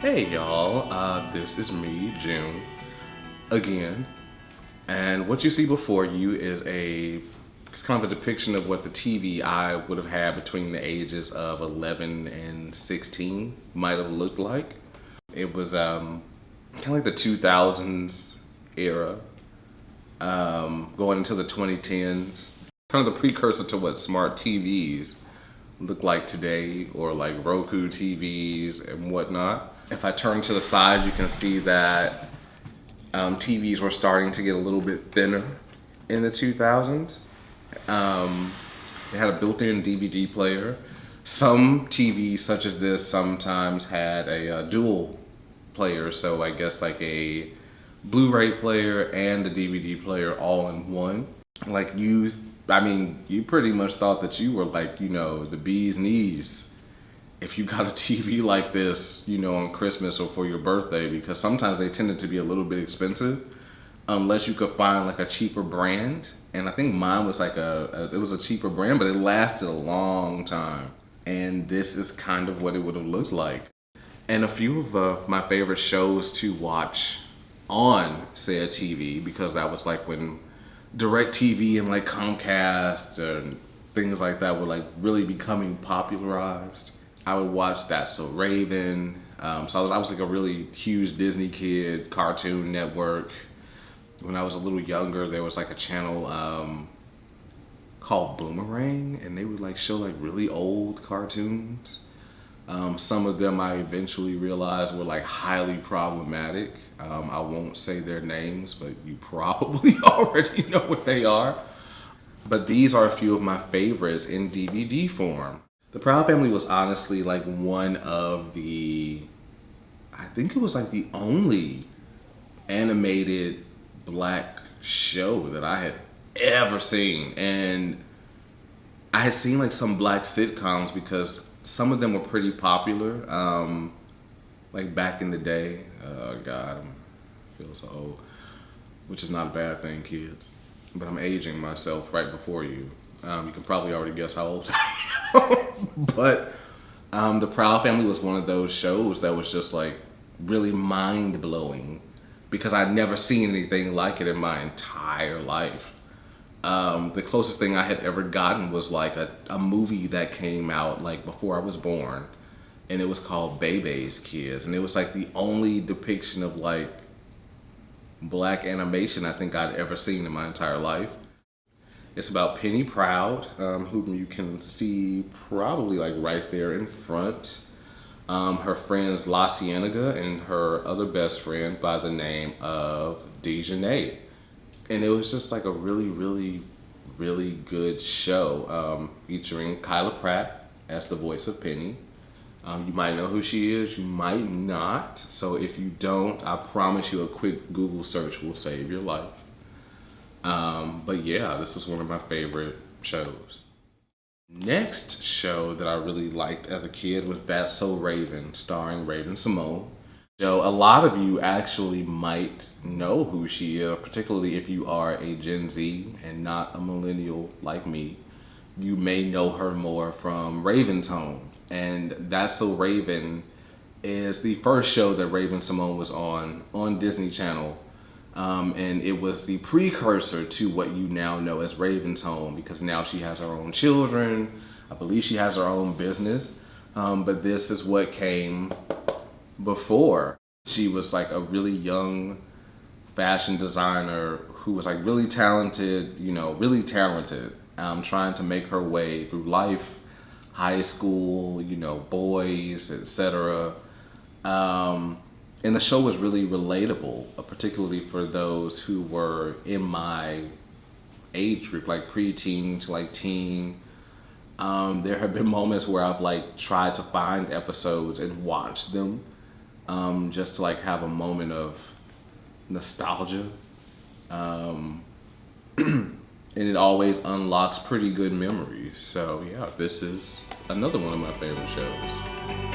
Hey y'all, this is me, June, again. And what you see before you is it's kind of a depiction of what the TV I would have had between the ages of 11 and 16 might have looked like. It was kind of like the 2000s era, going into the 2010s. Kind of the precursor to what smart TVs look like today, or like Roku TVs and whatnot. If I turn to the side, you can see that TVs were starting to get a little bit thinner in the 2000s. They had a built-in DVD player. Some TVs, such as this, sometimes had a dual player, so I guess like a Blu-ray player and a DVD player all in one. Like you pretty much thought that you were like, the bee's knees if you got a TV like this, on Christmas or for your birthday, because sometimes they tended to be a little bit expensive unless you could find like a cheaper brand. And I think mine was like it was a cheaper brand, but it lasted a long time. And this is kind of what it would have looked like. And a few of my favorite shows to watch on said TV, because that was like when DirecTV and like Comcast and things like that were like really becoming popularized. I would watch That's So Raven. So I was like a really huge Disney kid, Cartoon Network. When I was a little younger, there was like a channel called Boomerang, and they would like show like really old cartoons. Some of them I eventually realized were like highly problematic. I won't say their names, but you probably already know what they are. But these are a few of my favorites in DVD form. The Proud Family was honestly like one of I think it was like the only animated black show that I had ever seen. And I had seen like some black sitcoms because some of them were pretty popular. Like back in the day. Oh God, I feel so old. Which is not a bad thing, kids. But I'm aging myself right before you. You can probably already guess how old I am. But The Proud Family was one of those shows that was just like really mind blowing because I'd never seen anything like it in my entire life. The closest thing I had ever gotten was like a movie that came out like before I was born, and it was called Bebe's Kids, and it was like the only depiction of like black animation I think I'd ever seen in my entire life. It's about Penny Proud, whom you can see probably like right there in front. Her friends La Cienega and her other best friend by the name of Dejanay. And it was just like a really, really, really good show, featuring Kyla Pratt as the voice of Penny. You might know who she is, you might not. So if you don't, I promise you a quick Google search will save your life. But yeah, this was one of my favorite shows. Next show that I really liked as a kid was That's So Raven, starring Raven Simone. So a lot of you actually might know who she is, particularly if you are a Gen Z and not a millennial like me. You may know her more from Raven's Home. And That's So Raven is the first show that Raven Simone was on Disney Channel. And it was the precursor to what you now know as Raven's Home, because now she has her own children. I believe she has her own business. But this is what came before. She was like a really young fashion designer who was like really talented, trying to make her way through life, high school, boys, etc. And the show was really relatable, particularly for those who were in my age group, like preteen to like teen. There have been moments where I've like tried to find episodes and watch them, just to like have a moment of nostalgia. And it always unlocks pretty good memories. So yeah, this is another one of my favorite shows.